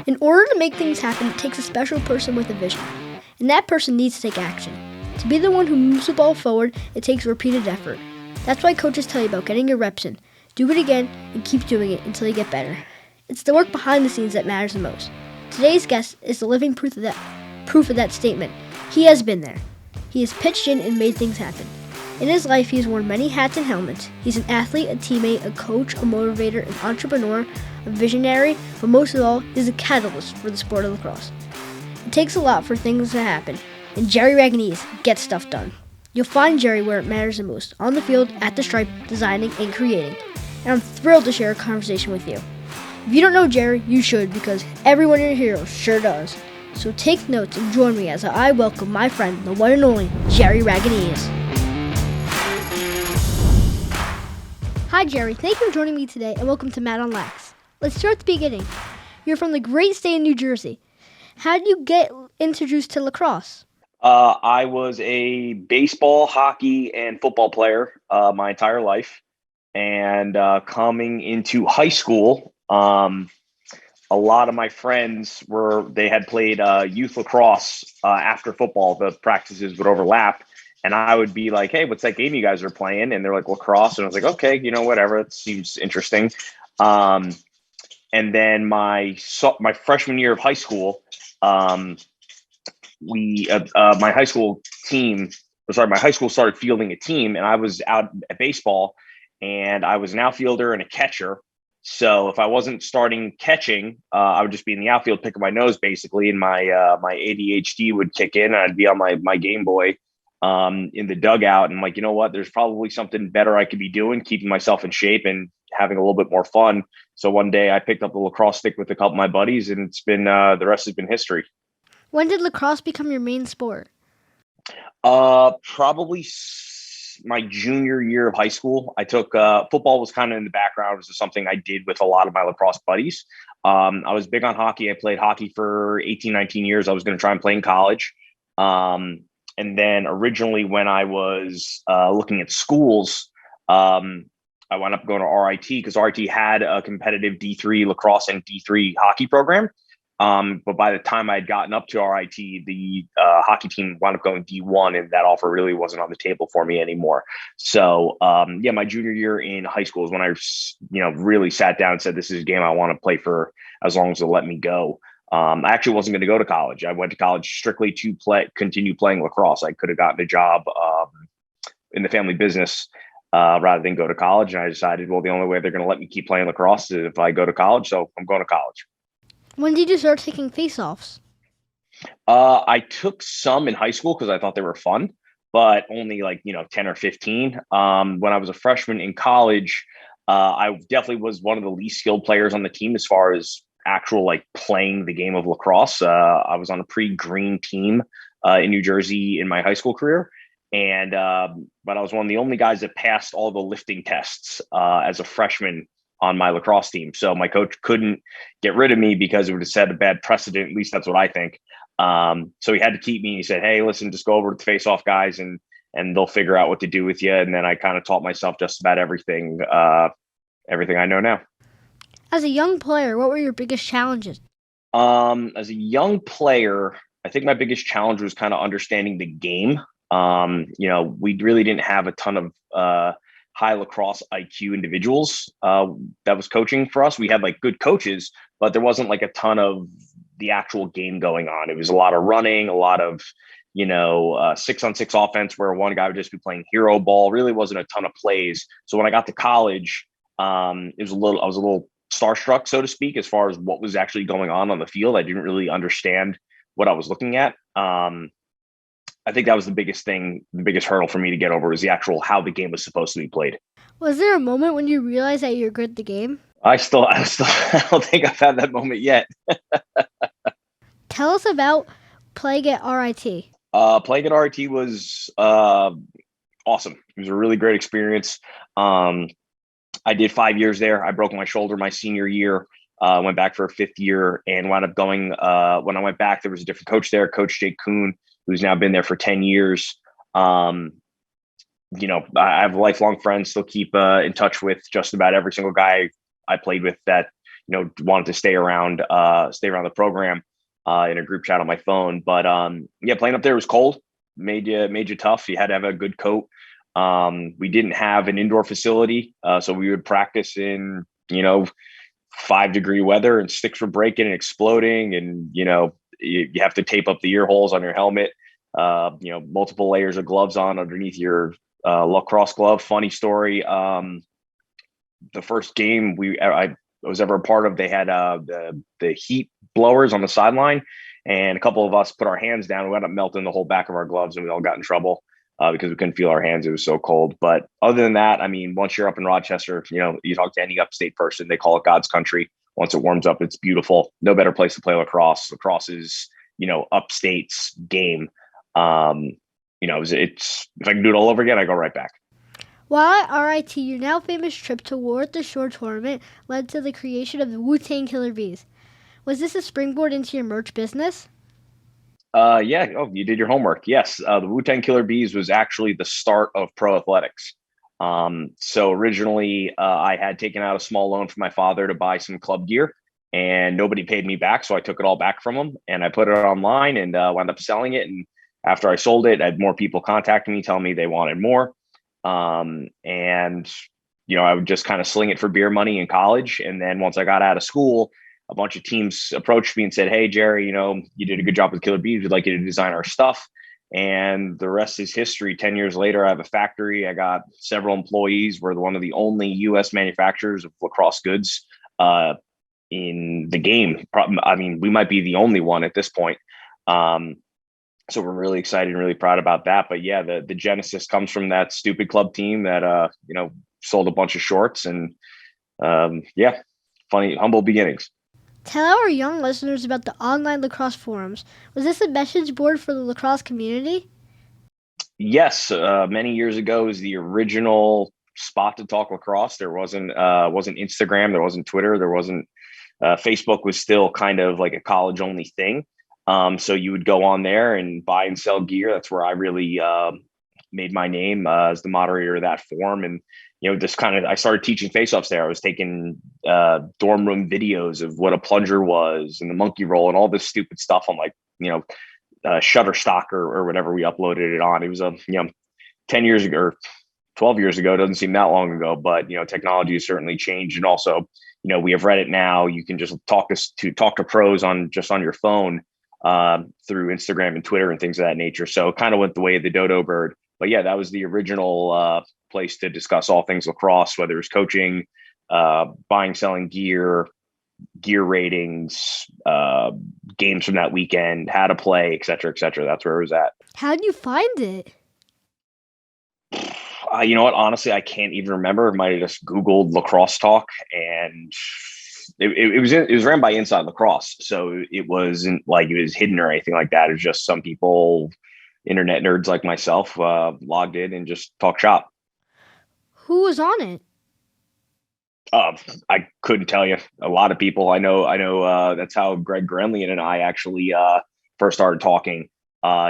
In order to make things happen, it takes a special person with a vision, and that person needs to take action. To be the one who moves the ball forward, it takes repeated effort. That's why coaches tell you about getting your reps in. Do it again and keep doing it until you get better. It's the work behind the scenes that matters the most. Today's guest is the living proof of that statement. He has been there. He has pitched in and made things happen. In his life, he has worn many hats and helmets. He's an athlete, a teammate, a coach, a motivator, an entrepreneur, a visionary, but most of all, he's a catalyst for the sport of lacrosse. It takes a lot for things to happen, and Jerry Ragonese gets stuff done. You'll find Jerry where it matters the most, on the field, at the stripe, designing, and creating. And I'm thrilled to share a conversation with you. If you don't know Jerry, you should, because everyone in your hero sure does. So take notes and join me as I welcome my friend, the one and only Jerry Ragonese. Hi Jerry, thank you for joining me today and welcome to Matt on LAX. Let's start at the beginning. You're from the great state of New Jersey. How did you get introduced to lacrosse? I was a baseball, hockey, and football player my entire life. And coming into high school, a lot of my friends had played youth lacrosse after football. The practices would overlap. And I would be like, hey, what's that game you guys are playing? And they're like, lacrosse. And I was like, okay, whatever. It seems interesting. And then my freshman year of high school, my high school started fielding a team, and I was out at baseball, and I was an outfielder and a catcher. So if I wasn't starting catching, I would just be in the outfield picking my nose basically, and my ADHD would kick in, and I'd be on my Game Boy in the dugout, and I'm like, you know what? There's probably something better I could be doing, keeping myself in shape and having a little bit more fun. So one day I picked up the lacrosse stick with a couple of my buddies, and it's been the rest has been history. When did lacrosse become your main sport? Probably my junior year of high school. I took football was kind of in the background. It was just something I did with a lot of my lacrosse buddies. I was big on hockey. I played hockey for 18, 19 years. I was going to try and play in college. And then originally when I was looking at schools, I wound up going to RIT because RIT had a competitive D3 lacrosse and D3 hockey program. But by the time I had gotten up to RIT, the hockey team wound up going D1, and that offer really wasn't on the table for me anymore. So, my junior year in high school is when I, really sat down and said, this is a game I want to play for as long as they'll let me go. I actually wasn't going to go to college. I went to college strictly to continue playing lacrosse. I could have gotten a job in the family business rather than go to college. And I decided, well, the only way they're going to let me keep playing lacrosse is if I go to college. So I'm going to college. When did you start taking Faceoffs? I took some in high school because I thought they were fun, but only 10 or 15. When I was a freshman in college, I definitely was one of the least skilled players on the team as far as actual playing the game of lacrosse. I was on a pretty green team in New Jersey in my high school career. And but I was one of the only guys that passed all the lifting tests as a freshman on my lacrosse team. So my coach couldn't get rid of me because it would have set a bad precedent. At least that's what I think. So he had to keep me. He said, hey, listen, just go over to the Faceoff guys and they'll figure out what to do with you. And then I kind of taught myself just about everything I know now. As a young player, what were your biggest challenges? As a young player, I think my biggest challenge was kind of understanding the game. We really didn't have a ton of high lacrosse IQ individuals that was coaching for us. We had good coaches, but there wasn't a ton of the actual game going on. It was a lot of running, a lot of 6-on-6 offense where one guy would just be playing hero ball. Really wasn't a ton of plays. So when I got to college, I was a little starstruck, so to speak, as far as what was actually going on the field. I didn't really understand what I was looking at. I think that was the biggest hurdle for me to get over, was the actual how the game was supposed to be played. Was there a moment when you realized that you're good at the game? I don't think I've had that moment yet. Tell us about playing at RIT. Playing at RIT was awesome. It was a really great experience. I did 5 years there. I broke my shoulder my senior year. Went back for a fifth year and wound up going. When I went back, there was a different coach there, Coach Jake Kuhn, who's now been there for 10 years. I have lifelong friends, still keep in touch with just about every single guy I played with that, wanted to stay around the program in a group chat on my phone. But yeah, playing up there was cold, made you tough. You had to have a good coat. We didn't have an indoor facility, so we would practice in 5-degree weather, and sticks were breaking and exploding, and you have to tape up the ear holes on your helmet. Multiple layers of gloves on underneath your lacrosse glove. Funny story. The first game I was ever a part of, they had the heat blowers on the sideline, and a couple of us put our hands down. We ended up melting the whole back of our gloves, and we all got in trouble because we couldn't feel our hands. It was so cold. But other than that, I mean, once you're up in Rochester, you talk to any upstate person, they call it God's country. Once it warms up, it's beautiful. No better place to play lacrosse. Lacrosse is, upstate's game. It's if I can do it all over again, I go right back. While at RIT, your now famous trip to War at the Shore tournament led to the creation of the Wu-Tang Killer Bees. Was this a springboard into your merch business? Yeah. Oh, you did your homework. Yes. The Wu-Tang Killer Bees was actually the start of ProAthletics. So originally, I had taken out a small loan from my father to buy some club gear, and nobody paid me back. So I took it all back from him, and I put it online, and wound up selling it. And after I sold it, I had more people contacting me, telling me they wanted more. And I would just kind of sling it for beer money in college. And then once I got out of school, a bunch of teams approached me and said, "Hey, Jerry, you did a good job with Killer Bees. We'd like you to design our stuff." And the rest is history. 10 years later, I have a factory. I got several employees. We're one of the only U.S. manufacturers of lacrosse goods in the game. I mean, we might be the only one at this point. So we're really excited and really proud about that. But yeah, the genesis comes from that stupid club team that sold a bunch of shorts, and yeah, funny, humble beginnings. Tell our young listeners about the online lacrosse forums. Was this a message board for the lacrosse community? Yes, many years ago was the original spot to talk lacrosse. There wasn't Instagram, there wasn't Twitter, there wasn't Facebook. Was still kind of like a college only thing. So you would go on there and buy and sell gear. That's where I really made my name as the moderator of that forum. And I started teaching faceoffs there. I was taking dorm room videos of what a plunger was and the monkey roll and all this stupid stuff on Shutterstock or whatever we uploaded it on. It was 10 years ago or 12 years ago. It doesn't seem that long ago, but technology has certainly changed. And also, we have Reddit now. You can just talk to pros on your phone through Instagram and Twitter and things of that nature. So it kind of went the way of the dodo bird. But yeah, that was the original place to discuss all things lacrosse, whether it's coaching, buying, selling gear ratings, games from that weekend, how to play, et cetera, et cetera. That's where it was at. How did you find it? You know what? Honestly, I can't even remember. I might have just Googled lacrosse talk, and it was ran by Inside Lacrosse, so it wasn't like it was hidden or anything like that. It was just some people, internet nerds like myself, logged in and just talk shop. Who was on it? I couldn't tell you. A lot of people. I know. That's how Greg Grenlian and I actually first started talking.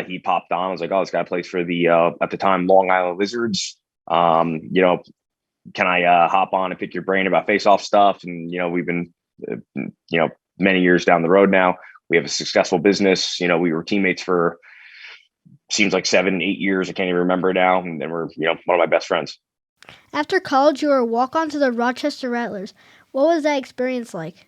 He popped on. I was like, "Oh, this guy plays for the at the time Long Island Lizards." Can I hop on and pick your brain about Faceoff stuff? And we've been many years down the road now. We have a successful business. We were teammates for seems like 7-8 years. I can't even remember now. And then we're one of my best friends. After college, you were a walk-on to the Rochester Rattlers. What was that experience like?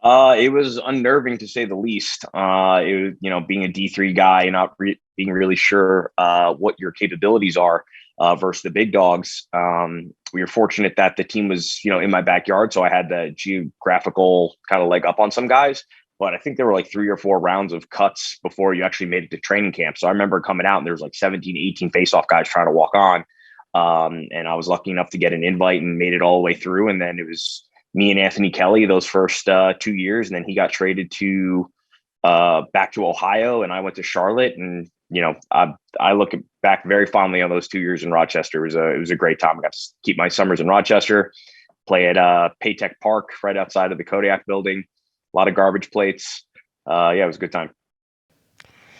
It was unnerving to say the least. It was, being a D3 guy and not being really sure what your capabilities are versus the big dogs. We were fortunate that the team was, in my backyard, so I had the geographical kind of leg up on some guys. But I think there were like 3 or 4 rounds of cuts before you actually made it to training camp. So I remember coming out and there was like 17, 18 face-off guys trying to walk on. And I was lucky enough to get an invite and made it all the way through. And then it was me and Anthony Kelly those first 2 years. And then he got traded to back to Ohio, and I went to Charlotte. And, I look back very fondly on those 2 years in Rochester. It was a great time. I got to keep my summers in Rochester, play at Paytech Park right outside of the Kodiak building. A lot of garbage plates. Yeah, it was a good time.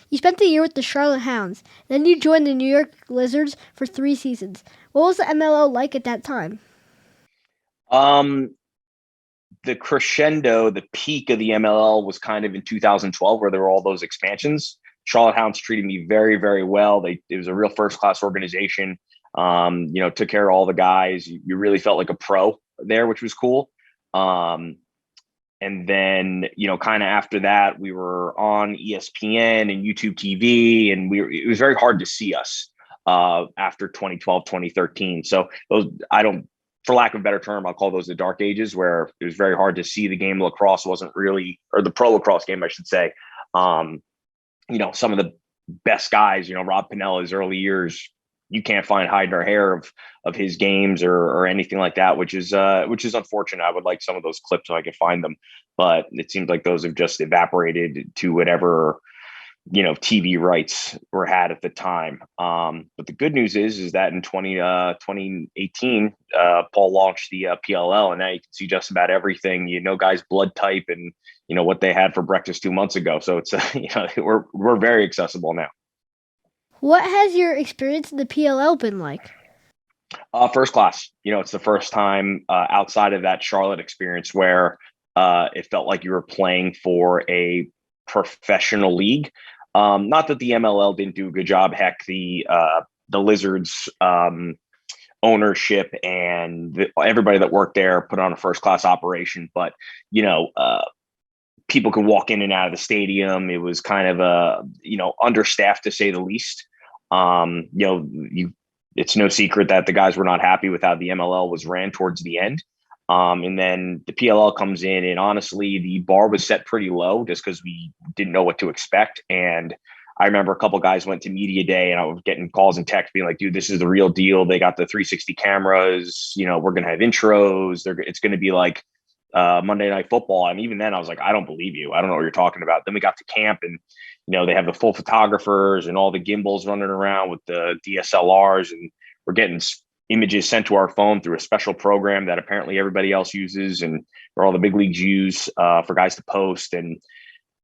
You spent the year with the Charlotte Hounds. Then you joined the New York Lizards for 3 seasons. What was the MLL like at that time? the crescendo, the peak of the MLL was kind of in 2012, where there were all those expansions. Charlotte Hounds treated me very, very well. It was a real first class organization. Took care of all the guys. You really felt like a pro there, which was cool. And then, kind of after that, we were on ESPN and YouTube TV, and it was very hard to see us after 2012, 2013. So for lack of a better term, I'll call those the dark ages, where it was very hard to see the game. Lacrosse wasn't really, or the pro lacrosse game, I should say. Some of the best guys, Rob Pinella's early years, you can't find hide nor hair of his games or anything like that, which is unfortunate. I would like some of those clips if I could find them, but it seems like those have just evaporated to whatever, TV rights were had at the time. But the good news is that in 2018, Paul launched the PLL, and now you can see just about everything, guys' blood type and, what they had for breakfast 2 months ago. So it's, we're very accessible now. What has your experience in the PLL been like? First class. It's the first time outside of that Charlotte experience where it felt like you were playing for a professional league. Not that the MLL didn't do a good job. Heck, the Lizards ownership and everybody that worked there put on a first class operation. But people could walk in and out of the stadium. It was kind of understaffed to say the least. It's no secret that the guys were not happy with how the MLL was ran towards the end. And then the PLL comes in, and honestly, the bar was set pretty low just because we didn't know what to expect. And I remember a couple of guys went to media day, and I was getting calls and texts being like, dude, this is the real deal. They got the 360 cameras, we're going to have intros. It's going to be like Monday Night Football. And even then I was like, I don't believe you. I don't know what you're talking about. Then we got to camp, and they have the full photographers and all the gimbals running around with the DSLRs, and we're getting images sent to our phone through a special program that apparently everybody else uses, and or all the big leagues use for guys to post. And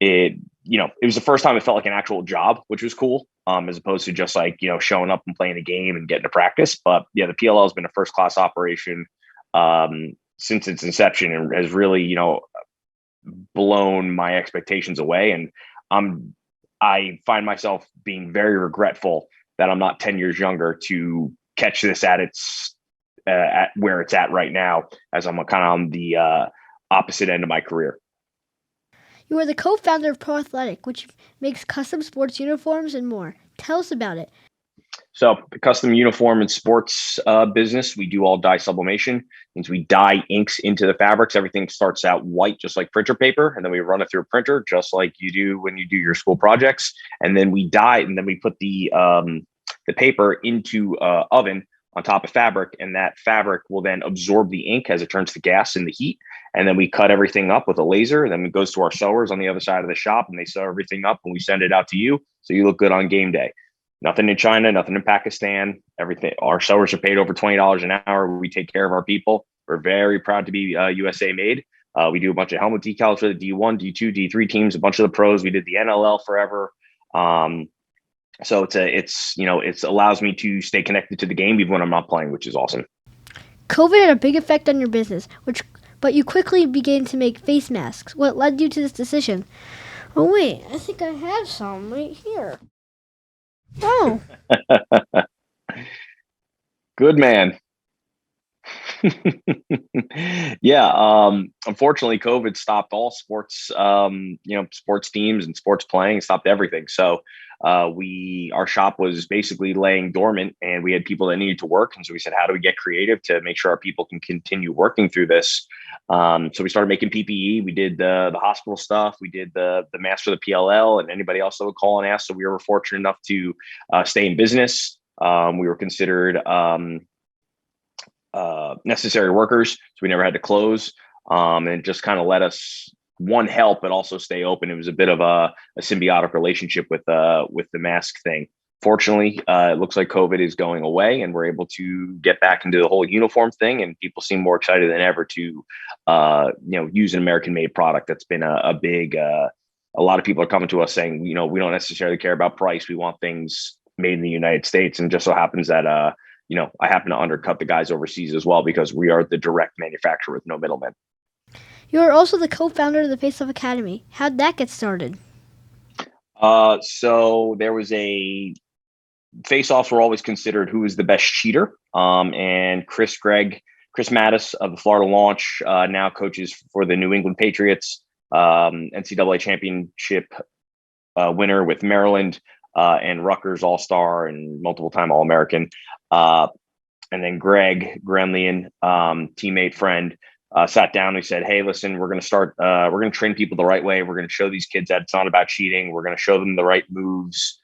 it was the first time it felt like an actual job, which was cool, as opposed to just like, showing up and playing a game and getting to practice. But yeah, the PLL has been a first class operation since its inception, and has really, blown my expectations away. And I find myself being very regretful that I'm not 10 years younger to catch this at where it's at right now, as I'm kind of on the opposite end of my career. You are the co-founder of ProAthletic, which makes custom sports uniforms and more. Tell us about it. So the custom uniform and sports business, we do all dye sublimation. Means we dye inks into the fabrics. Everything starts out white, just like printer paper, and then we run it through a printer, just like you do when you do your school projects. And then we dye, and then we put the paper into oven on top of fabric, and that fabric will then absorb the ink as it turns to gas in the heat. And then we cut everything up with a laser, and then it goes to our sewers on the other side of the shop, and they sew everything up, and we send it out to you so you look good on game day. Nothing in China, nothing in Pakistan. Everything. Our sewers are paid over $20 an hour. We take care of our people. We're very proud to be USA made. We do a bunch of helmet decals for the D1, D2, D3 teams, a bunch of the pros. We did the NLL forever. So it allows me to stay connected to the game even when I'm not playing, which is awesome. COVID had a big effect on your business, but you quickly began to make face masks. What led you to this decision? Oh wait, I think I have some right here. Oh. Good man. Yeah. Unfortunately, COVID stopped all sports, sports teams and sports playing, stopped everything. So our shop was basically laying dormant, and we had people that needed to work. And so we said, how do we get creative to make sure our people can continue working through this? So we started making PPE. We did the hospital stuff. We did the mask for the PLL, and anybody else that would call and ask. So we were fortunate enough to stay in business. We were considered necessary workers, so we never had to close, and it just kind of let us help but also stay open. It was a bit of a symbiotic relationship with the mask thing. Fortunately, it looks like COVID is going away, and we're able to get back into the whole uniform thing, and people seem more excited than ever to use an American made product. That's been a big a lot of people are coming to us saying, we don't necessarily care about price, we want things made in the United States. And just so happens that I happen to undercut the guys overseas as well, because we are the direct manufacturer with no middlemen. You are also the co-founder of the Faceoff Academy. How'd that get started? So there was face-offs were always considered who is the best cheater. And Chris Mattis of the Florida Launch now coaches for the New England Patriots, NCAA championship winner with Maryland, and Rutgers All-Star and multiple-time All-American. And then Greg Gremlian, teammate, friend, sat down. We said, "Hey, listen, we're going to train people the right way. We're going to show these kids that it's not about cheating. We're going to show them the right moves.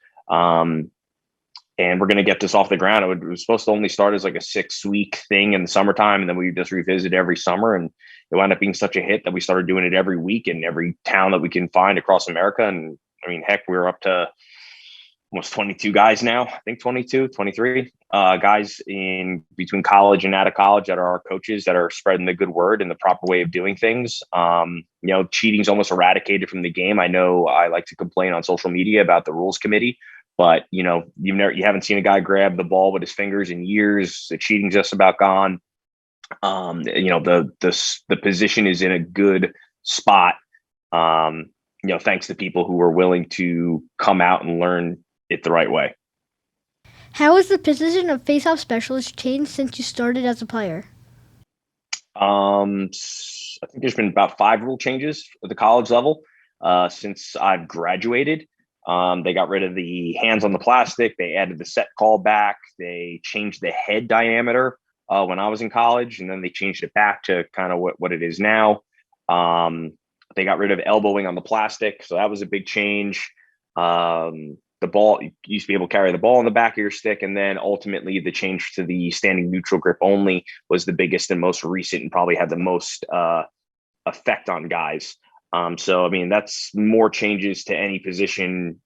And we're going to get this off the ground." It was supposed to only start as like a 6-week thing in the summertime. And then we just revisit every summer. And it wound up being such a hit that we started doing it every week in every town that we can find across America. And I mean, heck, we're up to almost 22 guys now. I think 22, 23 guys in between college and out of college that are our coaches that are spreading the good word and the proper way of doing things. Cheating's almost eradicated from the game. I know I like to complain on social media about the rules committee, but you haven't seen a guy grab the ball with his fingers in years. The cheating's just about gone. The position is in a good spot. Thanks to people who are willing to come out and learn it the right way. How has the position of faceoff specialist changed since you started as a player? I think there's been about 5 rule changes at the college level since I've graduated. They got rid of the hands on the plastic. They added the set call back. They changed the head diameter when I was in college, and then they changed it back to kind of what it is now. They got rid of elbowing on the plastic, so that was a big change. The ball, you used to be able to carry the ball in the back of your stick, and then ultimately the change to the standing neutral grip only was the biggest and most recent and probably had the most effect on guys. So, I mean, that's more changes to any position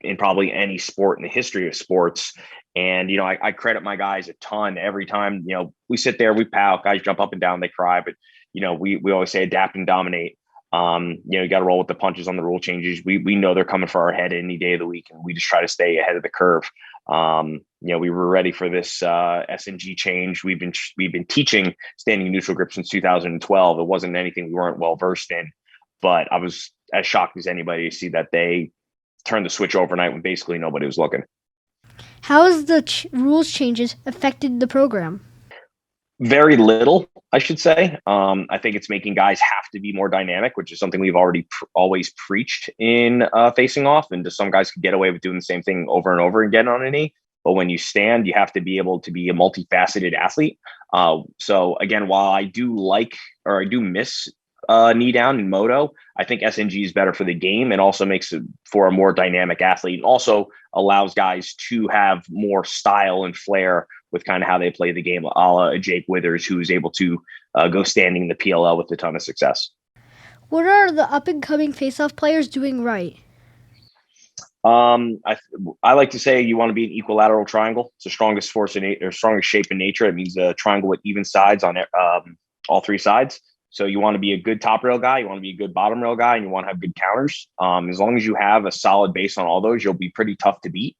in probably any sport in the history of sports. And, I credit my guys a ton every time, we sit there, we pout, guys jump up and down, they cry, but, we always say adapt and dominate. You got to roll with the punches on the rule changes. We know they're coming for our head any day of the week, and we just try to stay ahead of the curve. We were ready for this S&G change. We've been teaching standing neutral grip since 2012. It wasn't anything we weren't well versed in, but I was as shocked as anybody to see that they turned the switch overnight when basically nobody was looking. How has the rules changes affected the program? Very little, I should say. I think it's making guys have to be more dynamic, which is something we've already always preached in facing off. And just some guys could get away with doing the same thing over and over again on a knee. But when you stand, you have to be able to be a multifaceted athlete. So again, while I do miss knee down in moto, I think SNG is better for the game and also makes it for a more dynamic athlete, and also allows guys to have more style and flair with kind of how they play the game, a la Jake Withers, who is able to go standing in the PLL with a ton of success. What are the up-and-coming face-off players doing right? I like to say you want to be an equilateral triangle. It's the strongest strongest shape in nature. It means a triangle with even sides on all 3 sides. So you want to be a good top rail guy, you want to be a good bottom rail guy, and you want to have good counters. As long as you have a solid base on all those, you'll be pretty tough to beat.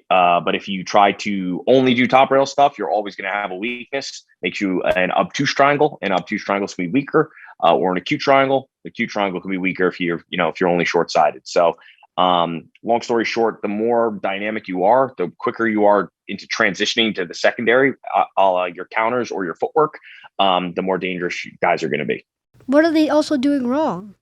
But if you try to only do top rail stuff, you're always going to have a weakness. Makes you an obtuse triangle. An obtuse triangle can be weaker, or an acute triangle. The acute triangle can be weaker if you're only short-sided. So, long story short, the more dynamic you are, the quicker you are into transitioning to the secondary, your counters or your footwork, the more dangerous guys are going to be. What are they also doing wrong?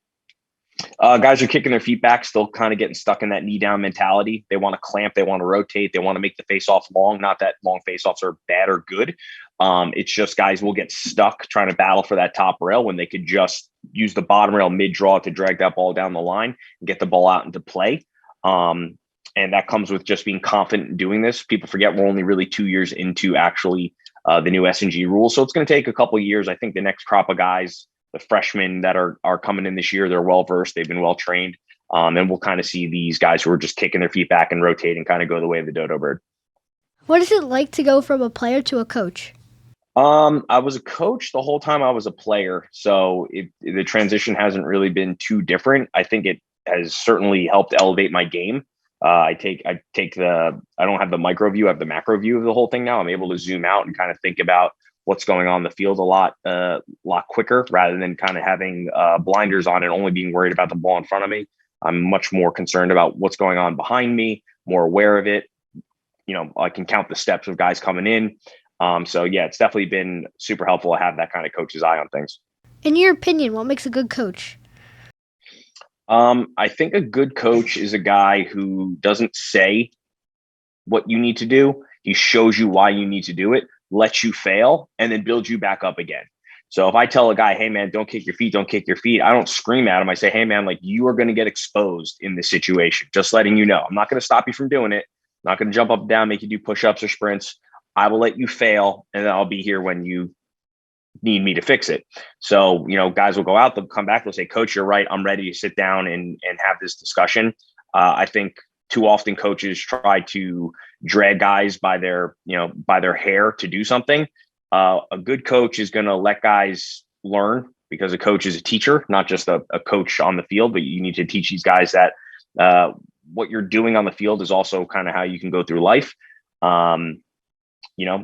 Guys are kicking their feet back, still kind of getting stuck in that knee down mentality. They want to clamp, they want to rotate, they want to make the face off long. Not that long face offs are bad or good. It's just guys will get stuck trying to battle for that top rail when they could just use the bottom rail mid draw to drag that ball down the line and get the ball out into play. And that comes with just being confident in doing this. People forget we're only really 2 years into actually the new S&G rules. So it's going to take a couple of years. I think the next crop of guys, the freshmen that are coming in this year, they're well-versed, they've been well-trained. And we'll kind of see these guys who are just kicking their feet back and rotating kind of go the way of the dodo bird. What is it like to go from a player to a coach? I was a coach the whole time I was a player. So the transition hasn't really been too different. I think it has certainly helped elevate my game. I don't have the micro view, I have the macro view of the whole thing now. I'm able to zoom out and kind of think about what's going on in the field a lot quicker rather than kind of having blinders on and only being worried about the ball in front of me. I'm much more concerned about what's going on behind me, more aware of it. I can count the steps of guys coming in. So yeah, it's definitely been super helpful to have that kind of coach's eye on things. In your opinion, what makes a good coach? I think a good coach is a guy who doesn't say what you need to do. He shows you why you need to do it, lets you fail, and then builds you back up again. So if I tell a guy, hey man, don't kick your feet, I don't scream at him. I say, hey man, like, you are going to get exposed in this situation. Just letting you know. I'm not going to stop you from doing it. I'm not going to jump up and down, make you do push-ups or sprints. I will let you fail, and then I'll be here when you need me to fix it. So, guys will go out, they'll come back, they'll say, coach, you're right. I'm ready to sit down and have this discussion. I think too often coaches try to drag guys by their hair to do something. A good coach is going to let guys learn, because a coach is a teacher, not just a coach on the field, but you need to teach these guys that what you're doing on the field is also kind of how you can go through life. You're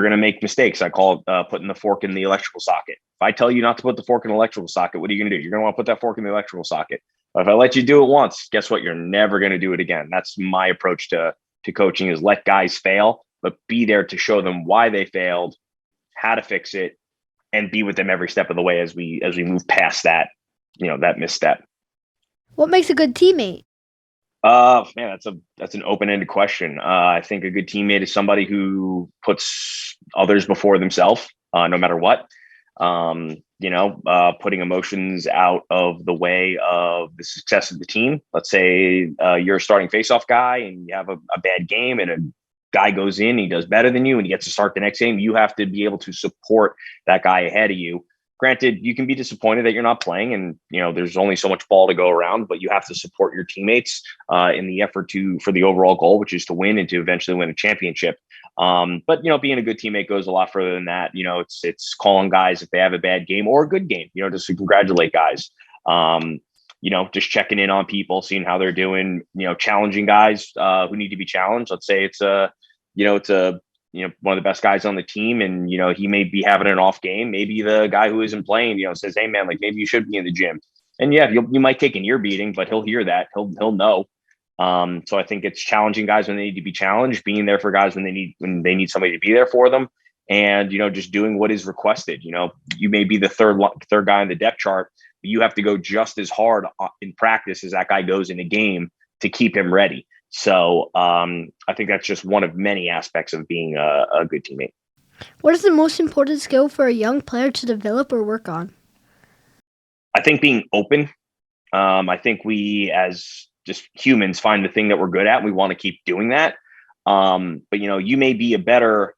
going to make mistakes. I call it putting the fork in the electrical socket. If I tell you not to put the fork in the electrical socket, what are you going to do? You're going to want to put that fork in the electrical socket. But if I let you do it once, guess what? You're never going to do it again. That's my approach to coaching, is let guys fail, but be there to show them why they failed, how to fix it, and be with them every step of the way as we move past that, that misstep. What makes a good teammate? Man, that's an open-ended question. I think a good teammate is somebody who puts others before themselves, no matter what. Putting emotions out of the way of the success of the team. Let's say you're a starting faceoff guy and you have a bad game, and a guy goes in, he does better than you, and he gets to start the next game. You have to be able to support that guy ahead of you. Granted, you can be disappointed that you're not playing, and there's only so much ball to go around, but you have to support your teammates in the effort for the overall goal, which is to win and to eventually win a championship. But being a good teammate goes a lot further than that. It's calling guys if they have a bad game or a good game, just to congratulate guys. Just checking in on people, seeing how they're doing, challenging guys who need to be challenged. Let's say it's one of the best guys on the team, and he may be having an off game. Maybe the guy who isn't playing, says, hey man, like, maybe you should be in the gym. And yeah, you might take an ear beating, but he'll hear that. He'll know. So I think it's challenging guys when they need to be challenged, being there for guys when they need somebody to be there for them, and just doing what is requested. You may be the third guy on the depth chart, but you have to go just as hard in practice as that guy goes in a game to keep him ready. So I think that's just one of many aspects of being a good teammate. What is the most important skill for a young player to develop or work on? I think being open. I think we as just humans find the thing that we're good at. We want to keep doing that. But you may be a better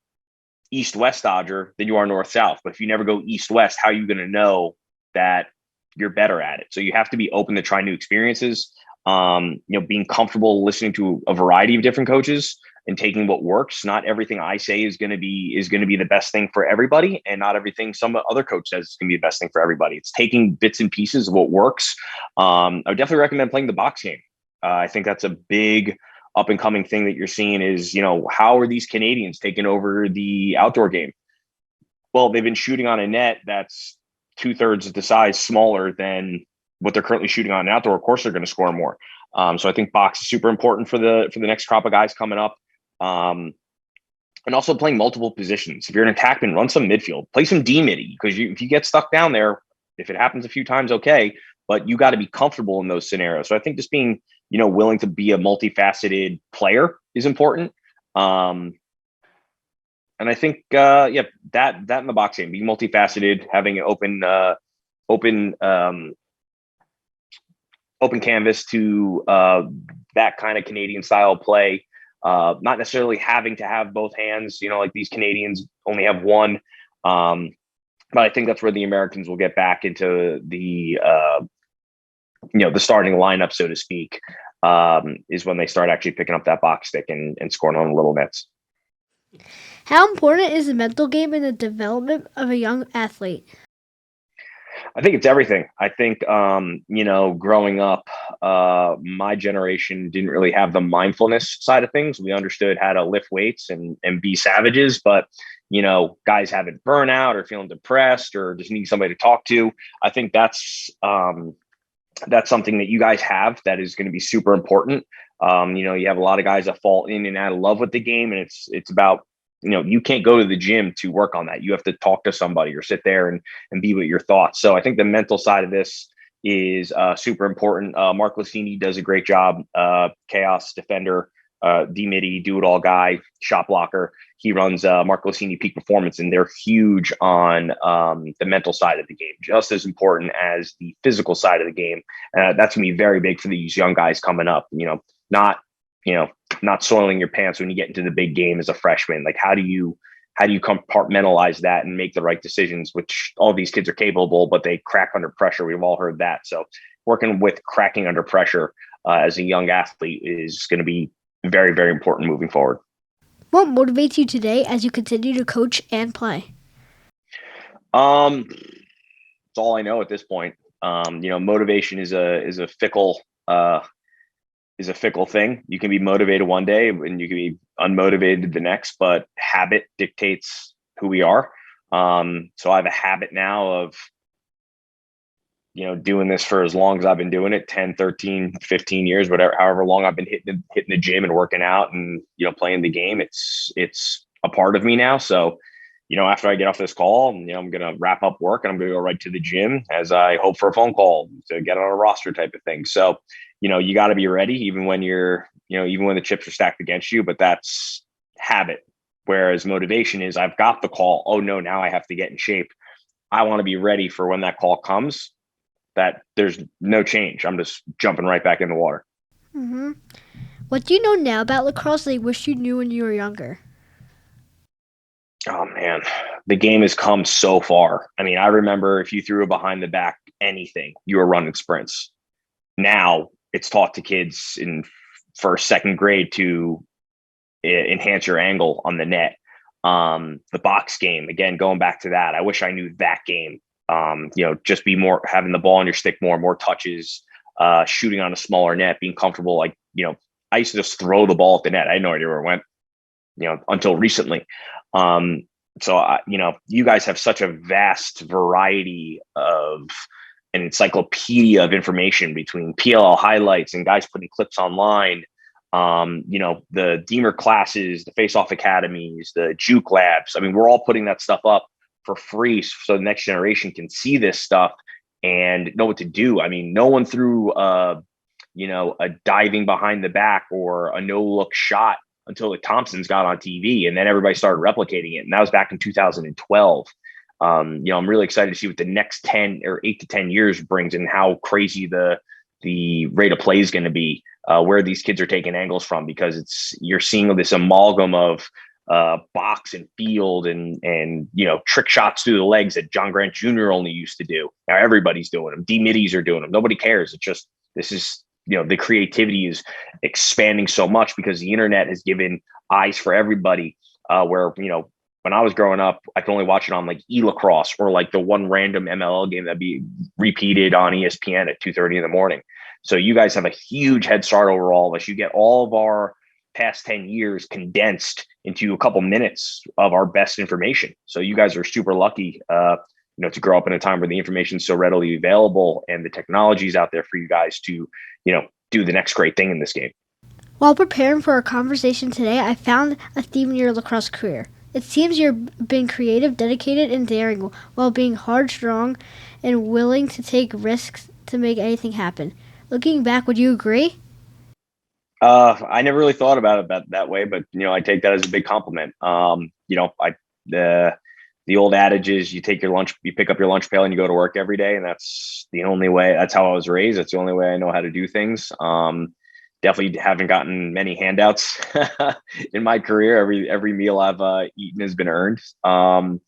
east-west dodger than you are north-south. But if you never go east-west, how are you going to know that you're better at it? So you have to be open to try new experiences. Being comfortable listening to a variety of different coaches and taking what works. Not everything I say is going to be the best thing for everybody, and not everything some other coach says is going to be the best thing for everybody. It's taking bits and pieces of what works. I would definitely recommend playing the box game. I think that's a big up and coming thing that you're seeing is, how are these Canadians taking over the outdoor game? Well, they've been shooting on a net that's 2/3 of the size smaller than what they're currently shooting on an outdoor. Of course, they're going to score more. So I think box is super important for the next crop of guys coming up. And also playing multiple positions. If you're an attackman, run some midfield, play some D midi, because if you get stuck down there, if it happens a few times, okay, but you got to be comfortable in those scenarios. So I think just being, willing to be a multifaceted player is important. And I think, that in the box game, being multifaceted, having an open canvas to that kind of Canadian style play. Not necessarily having to have both hands, like these Canadians only have one. But I think that's where the Americans will get back into the starting lineup, so to speak, is when they start actually picking up that box stick and scoring on the little nets. How important is the mental game in the development of a young athlete? I think it's everything. I think, growing up, my generation didn't really have the mindfulness side of things. We understood how to lift weights and be savages, but, guys having burnout or feeling depressed or just need somebody to talk to. I think that's something that you guys have that is going to be super important. You have a lot of guys that fall in and out of love with the game, and it's about, you can't go to the gym to work on that. You have to talk to somebody or sit there and be with your thoughts. So I think the mental side of this is super important. Mark Lassini does a great job. Chaos defender, D-Midi, do-it-all guy, shot blocker. He runs Mark Lassini Peak Performance, and they're huge on the mental side of the game, just as important as the physical side of the game. That's going to be very big for these young guys coming up. Not not soiling your pants when you get into the big game as a freshman. Like, how do you compartmentalize that and make the right decisions, which all these kids are capable, but they crack under pressure. We've all heard that. So working with cracking under pressure as a young athlete is going to be very, very important moving forward. What motivates you today as you continue to coach and play? It's all I know at this point. Motivation is a fickle thing. You can be motivated one day and you can be unmotivated the next, but habit dictates who we are. So I have a habit now of, doing this for as long as I've been doing it, 10, 13, 15 years, whatever, however long I've been hitting the gym and working out and, playing the game. It's a part of me now. So, after I get off this call, I'm going to wrap up work and I'm going to go right to the gym as I hope for a phone call to get on a roster type of thing. So, you got to be ready even when even when the chips are stacked against you, but that's habit. Whereas motivation is, I've got the call. Oh no, now I have to get in shape. I want to be ready for when that call comes, that there's no change. I'm just jumping right back in the water. Mm-hmm. What do you know now about lacrosse that you wish you knew when you were younger? Oh man, the game has come so far. I mean, I remember if you threw a behind the back anything, you were running sprints. Now it's taught to kids in first, second grade to enhance your angle on the net. The box game, again, going back to that, I wish I knew that game. Just be more having the ball on your stick more touches, shooting on a smaller net, being comfortable. Like, I used to just throw the ball at the net. I had no idea where it went, until recently. So you guys have such a vast variety of an encyclopedia of information between PLL highlights and guys putting clips online. The Deemer classes, the Faceoff academies, the Juke labs. I mean, we're all putting that stuff up for free so the next generation can see this stuff and know what to do. I mean, no one threw a diving behind the back or a no look shot until the Thompsons got on TV, and then everybody started replicating it. And that was back in 2012. I'm really excited to see what the next 10 or 8 to 10 years brings and how crazy the rate of play is going to be, where these kids are taking angles from, because you're seeing this amalgam of box and field and trick shots through the legs that John Grant Jr. only used to do. Now everybody's doing them. D-middies are doing them. Nobody cares. It's just, this is, the creativity is expanding so much because the internet has given eyes for everybody, where, when I was growing up, I could only watch it on like Lacrosse or like the one random MLL game that'd be repeated on ESPN at 2:30 in the morning. So you guys have a huge head start over all of us. You get all of our past 10 years condensed into a couple minutes of our best information. So you guys are super lucky, to grow up in a time where the information is so readily available and the technology is out there for you guys to, do the next great thing in this game. While preparing for our conversation today, I found a theme in your lacrosse career. It seems you've been creative, dedicated, and daring while being hard, strong, and willing to take risks to make anything happen. Looking back, would you agree? I never really thought about it that way, but I take that as a big compliment. The old adage is you pick up your lunch pail and you go to work every day, and that's the only way. That's how I was raised. That's the only way I know how to do things. Definitely haven't gotten many handouts in my career. Every meal I've eaten has been earned, and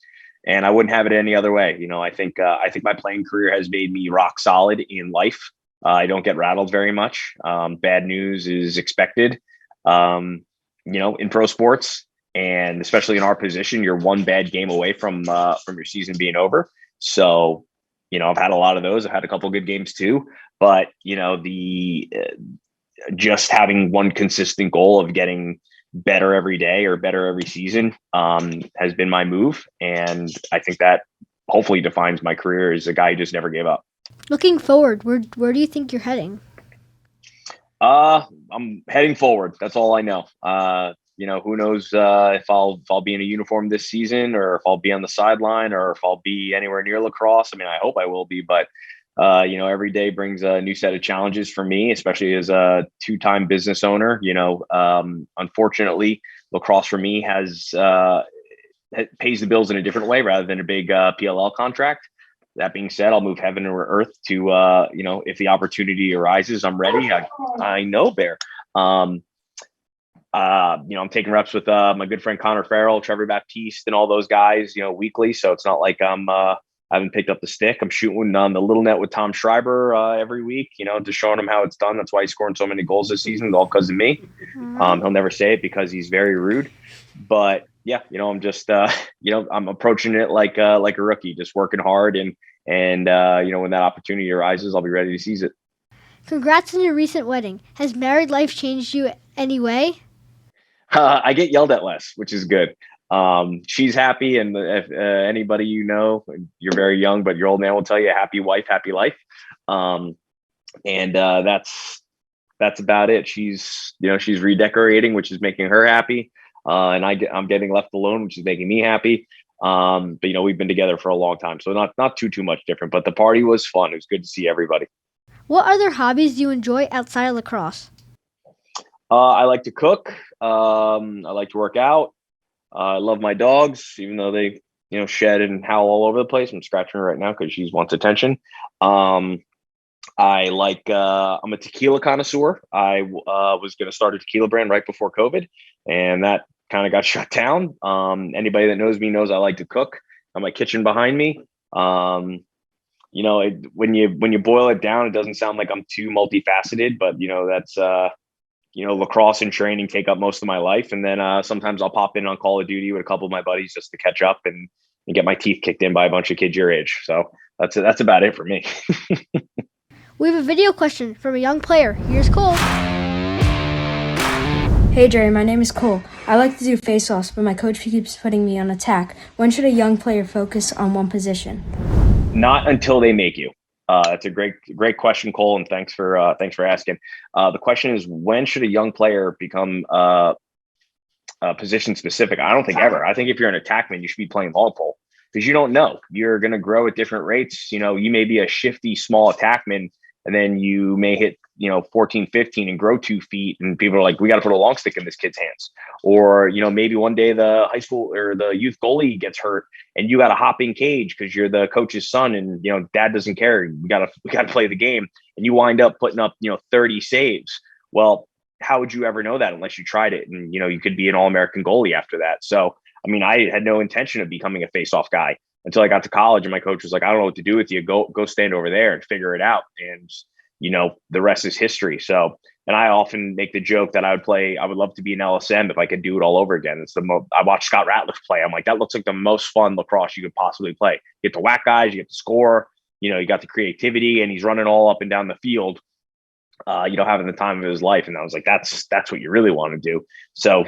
I wouldn't have it any other way. I think my playing career has made me rock solid in life. I don't get rattled very much. Bad news is expected, in pro sports, and especially in our position, you're one bad game away from your season being over. So, I've had a lot of those. I've had a couple good games too, but just having one consistent goal of getting better every day or better every season has been my move. And I think that hopefully defines my career as a guy who just never gave up. Looking forward, where do you think you're heading? I'm heading forward. That's all I know. Who knows if I'll be in a uniform this season, or if I'll be on the sideline, or if I'll be anywhere near lacrosse. I mean, I hope I will be, but every day brings a new set of challenges for me, especially as a two-time business owner. Unfortunately, lacrosse for me pays the bills in a different way rather than a big PLL contract. That being said, I'll move heaven or earth to, if the opportunity arises, I'm ready. I know Bear. I'm taking reps with my good friend Connor Farrell, Trevor Baptiste, and all those guys, weekly. So it's not like I haven't picked up the stick. I'm shooting on the little net with Tom Schreiber every week, just showing him how it's done. That's why he's scoring so many goals this season. It's all because of me. He'll never say it because he's very rude. But yeah, I'm just, I'm approaching it like a rookie, just working hard. And when that opportunity arises, I'll be ready to seize it. Congrats on your recent wedding. Has married life changed you any way? I get yelled at less, which is good. She's happy. And if anybody, you're very young, but your old man will tell you happy wife, happy life. That's about it. She's redecorating, which is making her happy. And I'm getting left alone, which is making me happy. But we've been together for a long time, so not too much different, but the party was fun. It was good to see everybody. What other hobbies do you enjoy outside of lacrosse? I like to cook. I like to work out. I love my dogs, even though they, shed and howl all over the place. I'm scratching her right now because she wants attention. I'm a tequila connoisseur. I was going to start a tequila brand right before COVID, and that kind of got shut down. Anybody that knows me knows I like to cook. On my kitchen behind me. When you boil it down, it doesn't sound like I'm too multifaceted, but that's lacrosse and training take up most of my life. And then sometimes I'll pop in on Call of Duty with a couple of my buddies just to catch up and get my teeth kicked in by a bunch of kids your age. So that's about it for me. We have a video question from a young player. Here's Cole. Hey Jerry, my name is Cole. I like to do face-offs, but my coach keeps putting me on attack. When should a young player focus on one position? Not until they make you. That's a great question, Cole, and thanks for asking. The question is, when should a young player become position specific? I don't think ever. I think if you're an attackman, you should be playing multiple, because you don't know. You're going to grow at different rates. You may be a shifty small attackman, and then you may hit 14, 15 and grow 2 feet, and people are like, we got to put a long stick in this kid's hands. Or maybe one day the high school or the youth goalie gets hurt and you got a hopping cage because you're the coach's son, and dad doesn't care. We got to play the game, and you wind up putting up 30 saves. Well, how would you ever know that unless you tried it? And you could be an all-American goalie after that. So I mean, I had no intention of becoming a face-off guy until I got to college, and my coach was like, I don't know what to do with you. Go stand over there and figure it out. And the rest is history. So, and I often make the joke that I would love to be an LSM if I could do it all over again. I watched Scott Ratliff play. I'm like, that looks like the most fun lacrosse you could possibly play. You get to whack guys, you get to score, you got the creativity, and he's running all up and down the field, having the time of his life. And I was like, that's what you really want to do. So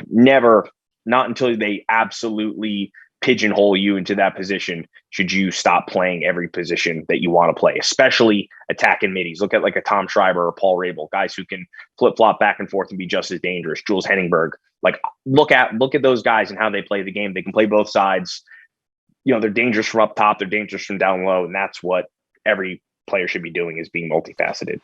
not until they absolutely pigeonhole you into that position should you stop playing every position that you want to play, especially attacking middies. Look at like a Tom Schreiber or Paul Rabel, guys who can flip-flop back and forth and be just as dangerous. Jules Henningberg. Like, look at those guys and how they play the game. They can play both sides. They're dangerous from up top, they're dangerous from down low, and that's what every player should be doing, is being multifaceted.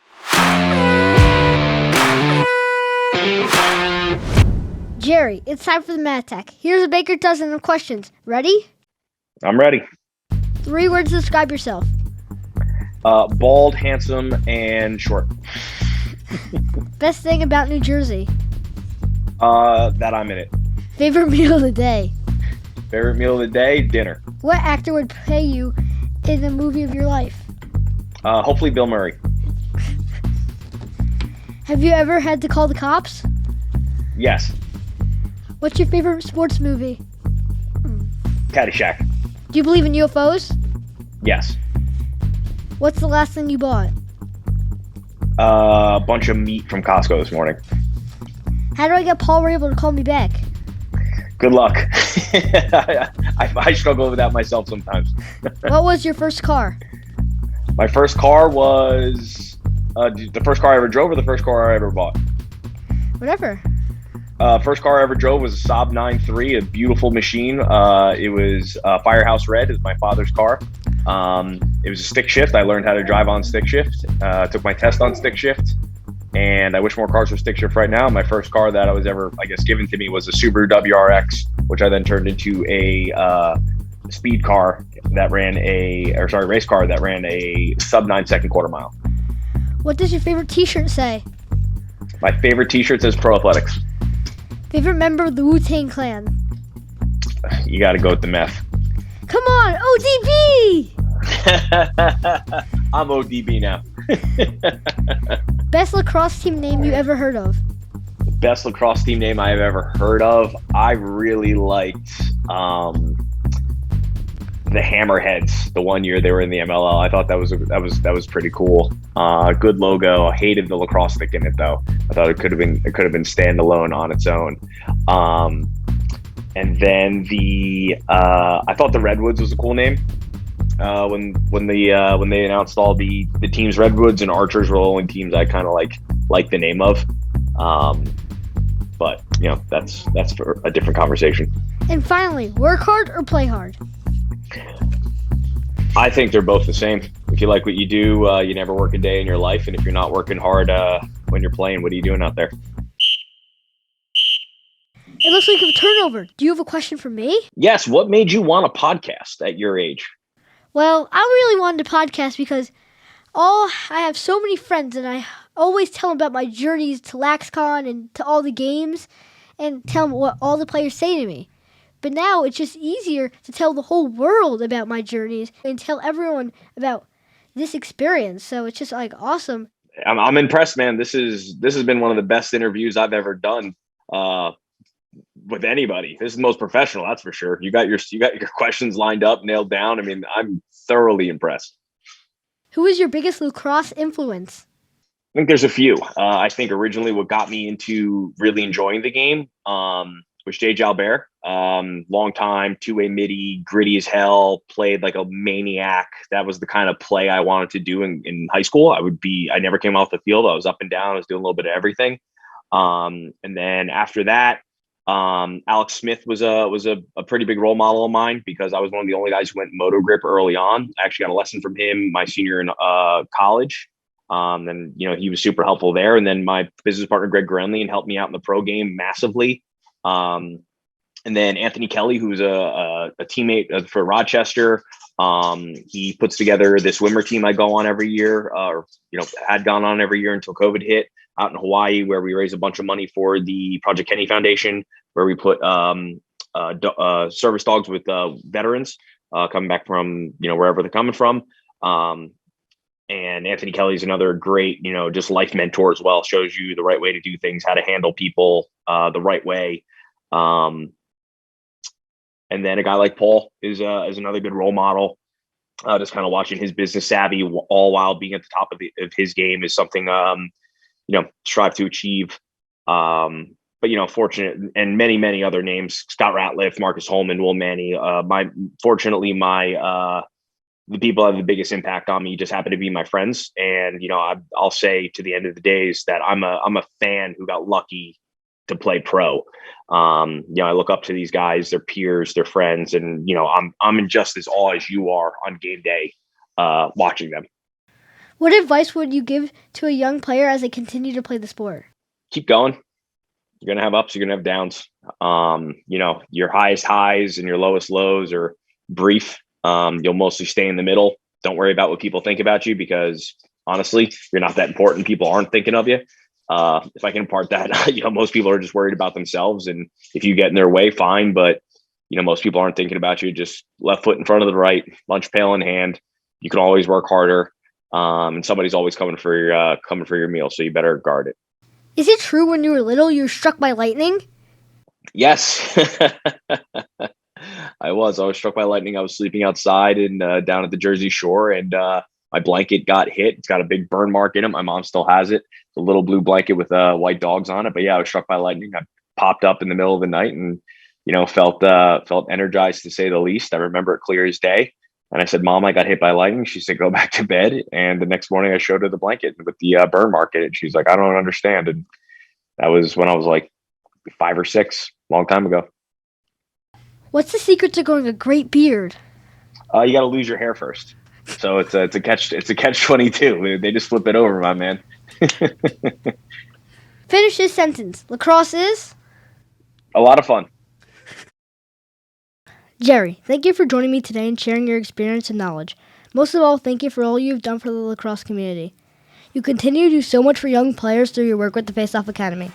Jerry, it's time for the Mad Tech. Here's a baker dozen of questions. Ready? I'm ready. 3 words to describe yourself. Bald, handsome, and short. Best thing about New Jersey. That I'm in it. Favorite meal of the day. Favorite meal of the day, dinner. What actor would play you in the movie of your life? Hopefully Bill Murray. Have you ever had to call the cops? Yes. What's your favorite sports movie? Caddyshack. Do you believe in UFOs? Yes. What's the last thing you bought? A bunch of meat from Costco this morning. How do I get Paul Rabel to call me back? Good luck. I struggle with that myself sometimes. What was your first car? My first car was the first car I ever drove or the first car I ever bought? Whatever. First car I ever drove was a Saab 9.3, a beautiful machine. It was Firehouse Red. It was my father's car. It was a stick shift. I learned how to drive on stick shift. Took my test on stick shift. And I wish more cars were stick shift right now. My first car that I was ever, given to me was a Subaru WRX, which I then turned into a speed car that ran race car that ran a sub 9-second quarter mile. What does your favorite t-shirt say? My favorite t-shirt says ProAthletics. Favorite member of the Wu-Tang Clan? You got to go with the meth. Come on, ODB! I'm ODB now. Best lacrosse team name you ever heard of? Best lacrosse team name I've ever heard of. I really liked the Hammerheads. The one year they were in the MLL, I thought that was pretty cool. Good logo. I hated the lacrosse stick in it though. I thought it could have been standalone on its own. And then I thought the Redwoods was a cool name. When they announced all the teams, Redwoods and Archers were the only teams I kind of like the name of. But that's for a different conversation. And finally, work hard or play hard? I think they're both the same. If you like what you do, you never work a day in your life. And if you're not working hard when you're playing, what are you doing out there? It looks like a turnover. Do you have a question for me? Yes. What made you want a podcast at your age? Well, I really wanted a podcast because I have so many friends and I always tell them about my journeys to LAXCon and to all the games and tell them what all the players say to me. But now it's just easier to tell the whole world about my journeys and tell everyone about this experience. So it's just awesome. I'm impressed, man. This has been one of the best interviews I've ever done with anybody. This is the most professional, that's for sure. You got your questions lined up, nailed down. I mean, I'm thoroughly impressed. Who is your biggest lacrosse influence? I think there's a few. I think originally what got me into really enjoying the game was Jay Jalbert. Long time, two-way midi, gritty as hell, played like a maniac. That was the kind of play I wanted to do in high school. I never came off the field. I was up and down. I was doing a little bit of everything. And then after that, Alex Smith was a pretty big role model of mine because I was one of the only guys who went moto grip early on. I actually got a lesson from him my senior in college. And he was super helpful there. And then my business partner, Greg Grenley, helped me out in the pro game massively. And then Anthony Kelly, who's a teammate for Rochester. He puts together this swimmer team I go on every year, had gone on every year until COVID hit, out in Hawaii, where we raise a bunch of money for the Project Kenny Foundation, where we put service dogs with veterans coming back from wherever they're coming from. And Anthony Kelly's another great, just life mentor as well. Shows you the right way to do things, how to handle people the right way. And then a guy like Paul is another good role model. Just kind of watching his business savvy, all while being at the top of his game, is something strive to achieve. But fortunate, and many other names: Scott Ratliff, Marcus Holman, Will Manny. The people that have the biggest impact on me just happen to be my friends. And I'll say to the end of the day is that I'm a fan who got lucky to play pro. I look up to these guys, their peers, their friends, and I'm in just as awe as you are on game day, watching them. What advice would you give to a young player as they continue to play the sport? Keep going. You're gonna have ups, you're gonna have downs. Your highest highs and your lowest lows are brief. You'll mostly stay in the middle. Don't worry about what people think about you, because honestly, you're not that important. People aren't thinking of you. If I can impart that, most people are just worried about themselves. And if you get in their way, fine. But, most people aren't thinking about you. Just left foot in front of the right, lunch pail in hand. You can always work harder. And somebody's always coming for your meal. So you better guard it. Is it true when you were little, you were struck by lightning? Yes. I was struck by lightning. I was sleeping outside and down at the Jersey Shore, and my blanket got hit. It's got a big burn mark in it. My mom still has it. It's a little blue blanket with white dogs on it. But yeah, I was struck by lightning. I popped up in the middle of the night and, felt energized to say the least. I remember it clear as day. And I said, Mom, I got hit by lightning. She said, go back to bed. And the next morning I showed her the blanket with the burn mark in it. She's like, I don't understand. And that was when I was like 5 or 6, long time ago. What's the secret to growing a great beard? You got to lose your hair first. So it's a catch 22. They just flip it over, my man. Finish this sentence. Lacrosse is? A lot of fun. Jerry, thank you for joining me today and sharing your experience and knowledge. Most of all, thank you for all you've done for the lacrosse community. You continue to do so much for young players through your work with the Faceoff Academy.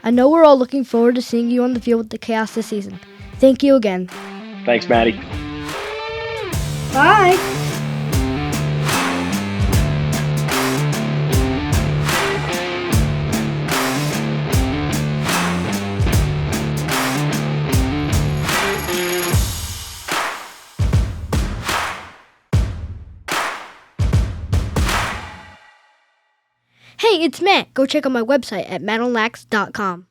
I know we're all looking forward to seeing you on the field with the Chaos this season. Thank you again. Thanks, Maddie. Bye. Hey, it's Matt. Go check out my website at mattonlax.com.